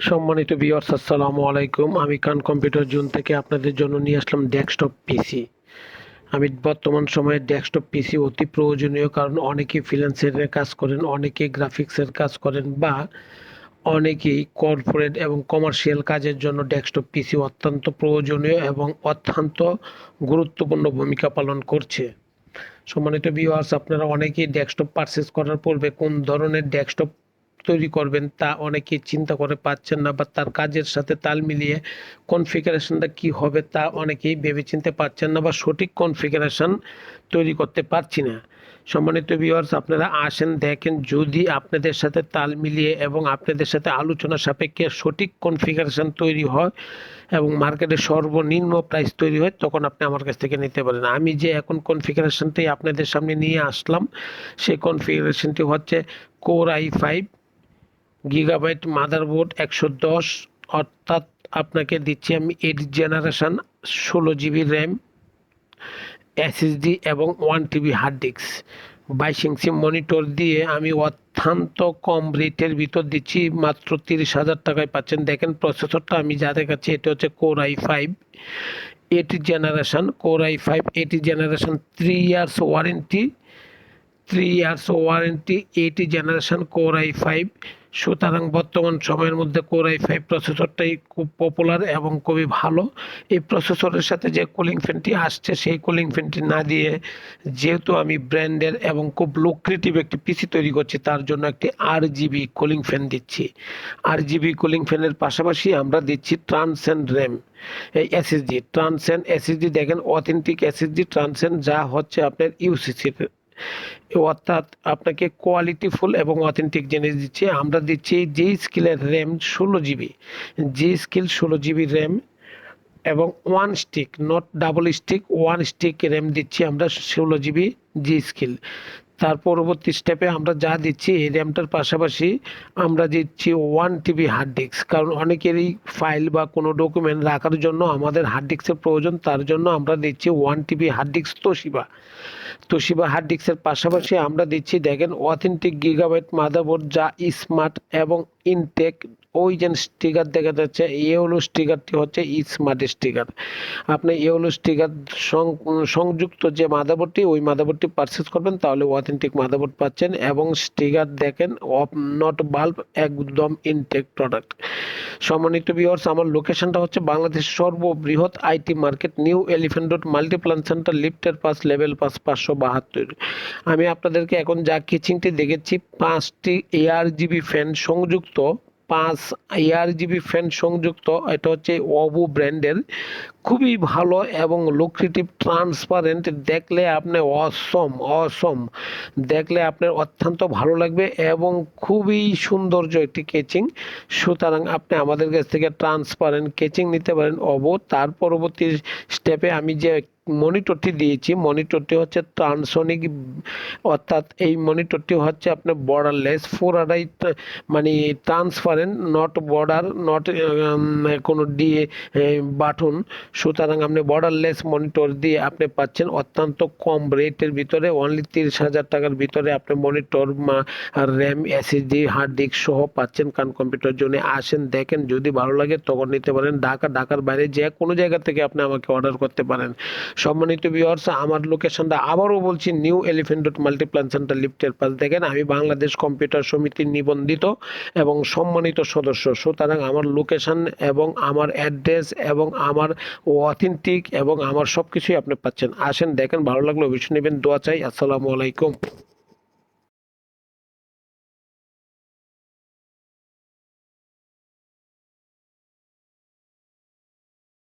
সম্মানিত ভিউয়ার্স, আসসালামু আলাইকুম। আমি খান কম্পিউটার জোন থেকে আপনাদের জন্য নিয়ে আসলাম ডেস্কটপ পিসি। আমি বর্তমান সময়ে ডেস্কটপ পিসি অতি প্রয়োজনীয়, কারণ অনেকেই ফ্রিল্যান্সারের কাজ করেন, অনেকে গ্রাফিক্সের কাজ করেন, বা অনেকেই কর্পোরেট এবং কমার্শিয়াল কাজের জন্য ডেস্কটপ পিসি অত্যন্ত প্রয়োজনীয় এবং অত্যন্ত গুরুত্বপূর্ণ ভূমিকা পালন করছে। সম্মানিত ভিউয়ার্স, আপনারা অনেকেই ডেস্কটপ পারচেজ করার পূর্বে কোন ধরনের ডেস্কটপ তৈরি করবেন তা অনেকেই চিন্তা করে পাচ্ছেন না, বা তার কাজের সাথে তাল মিলিয়ে কনফিগারেশনটা কি হবে তা অনেকেই ভেবেচিন্তে পাচ্ছেন না, বা সঠিক কনফিগারেশন তৈরি করতে পারছি না। সম্মানিত ভিউয়ার্স, আপনারা আসেন, দেখেন, যদি আপনাদের সাথে তাল মিলিয়ে এবং আপনাদের সাথে আলোচনা সাপেক্ষে সঠিক কনফিগারেশন তৈরি হয় এবং মার্কেটে সর্বনিম্ন প্রাইস তৈরি হয়, তখন আপনি আমার কাছ থেকে নিতে পারেন। আমি যে এখন কনফিগারেশনটি আপনাদের সামনে নিয়ে আসলাম, সেই কনফিগারেশনটি হচ্ছে কোর i5 গিগাবাইট মাদারবোর্ড 110, অর্থাৎ আপনাকে দিচ্ছি আমি 8 জেনারেশন, 16 GB র্যাম, SSD এবং 1 TB hard disk, 22 inch monitor দিয়ে আমি অত্যন্ত কম রেটের ভিতর দিচ্ছি, মাত্র 30,000 টাকায় পাচ্ছেন। দেখেন প্রসেসরটা আমি যা দেখাচ্ছি, এটা হচ্ছে core i5 8 generation 3 years warranty 80 generation core i5। সুতরাং বর্তমান সময়ের মধ্যে কোর i5 প্রসেসরটাই খুব পপুলার এবং খুবই ভালো। এই প্রসেসরের সাথে যে কুলিং ফ্যানটি আসছে, সেই কুলিং ফ্যানটি না দিয়ে, যেহেতু আমি ব্র্যান্ডের এবং খুব লুক্রেটিভ একটি পিসি তৈরি করছি, তার জন্য একটি RGB কুলিং ফ্যান দিচ্ছি। RGB কুলিং ফ্যানের পাশাপাশি আমরা দিচ্ছি ট্রান্সেন্ড র্যাম, এই ট্রান্সেন্ড SSD। দেখেন অথেন্টিক SSD ট্রান্সেন্ড, যা হচ্ছে আপনার ইউসিসি, অর্থাৎ আপনাকে কোয়ালিটিফুল এবং অথেন্টিক জিনিস দিচ্ছে। আমরা দিচ্ছি জি স্কিলের র্যাম 16 GB, জি স্কিল 16 GB র্যাম এবং 1 stick, not double stick, 1 stick RAM দিচ্ছি আমরা 16 GB জি স্কিল। তার পরবর্তী স্টেপে আমরা যা দিচ্ছি, এই র্যামটার পাশাপাশি আমরা দিচ্ছি 1 TB হার্ড ডিস্ক, কারণ অনেকেরই ফাইল বা কোনো ডকুমেন্ট রাখার জন্য আমাদের হার্ড ডিস্কের প্রয়োজন। তার জন্য আমরা দিচ্ছি 1 TB hard disk Toshiba hard ডিস্কের পাশাপাশি আমরা দিচ্ছি, দেখেন, অথেন্টিক গিগাবাইট মাদারবোর্ড, যা স্মার্ট এবং ইনটেক। ওই যে স্টিকার দেখা যাচ্ছে, ইয়েলো স্টিকারটি হচ্ছে স্মার্ট স্টিকার। আপনি ইয়েলো স্টিকার সংযুক্ত যে মাদারবোর্ডটি, ওই মাদারবোর্ডটি পারচেস করবেন, তাহলে অথেন্টিক মাদারবোর্ড পাচ্ছেন। এবং স্টিকার দেখেন, অফ নট বাল্ব, একদম ইনটেক প্রোডাক্ট। সম্মানিত ভিউয়ার্স, আমার লোকেশনটা হচ্ছে বাংলাদেশের সর্ববৃহৎ IT market, new elephant road, Multiplan centre, লিফটের পাস, লেভেল পাস, 572। আমি আপনাদেরকে এখন যা কিচিংটি দেখেছি, 5টি ARGB ফ্যান সংযুক্ত, 5 ARGB ফ্যান সংযুক্ত। এটা হচ্ছে ওবু ব্র্যান্ডের, খুবই ভালো এবং লুক্রেটিভ, ট্রান্সপারেন্ট। দেখলে আপনি অসম, দেখলে আপনার অত্যন্ত ভালো লাগবে এবং খুবই সৌন্দর্য একটি কেচিং। সুতরাং আপনি আমাদের কাছ থেকে ট্রান্সপারেন্ট কেচিং নিতে পারেন ওবো। তার পরবর্তী স্টেপে আমি যে মনিটরটি দিয়েছি, মনিটরটি হচ্ছে ট্রান্সোনিক, অর্থাৎ এই মনিটরটি হচ্ছে আপনার বর্ডারলেস, পুরাটাই মানে ট্রান্সপারেন্ট, নট বর্ডার, নট কোনো দিয়ে বাটন। সুতরাং আপনি বর্ডারলেস মনিটর দিয়ে আপনি পাচ্ছেন অত্যন্ত কম রেটের ভিতরে, অনলি 30,000 টাকার ভিতরে আপনি monitor, RAM, SSD, hard disk সহ পাচ্ছেন। কান কম্পিউটার জোনে আসেন, দেখেন, যদি ভালো লাগে তখন নিতে পারেন। ঢাকার বাইরে যে কোনো জায়গা থেকে আপনি আমাকে অর্ডার করতে পারেন। সম্মানিত ভিউয়ার্স, আমার লোকেশনটা আবারও বলছি, new elephant road, Multiplan centre, লিফটের পাশ। দেখেন, আমি বাংলাদেশ কম্পিউটার সমিতির নিবন্ধিত এবং সম্মানিত সদস্য। সুতরাং আমার লোকেশন এবং আমার অ্যাড্রেস এবং আমার অথেন্টিক এবং আমার সব কিছুই আপনি পাচ্ছেন। আসেন, দেখেন, ভালো লাগলে অবশ্যই নেবেন। দোয়া চাই। আসসালামু আলাইকুম।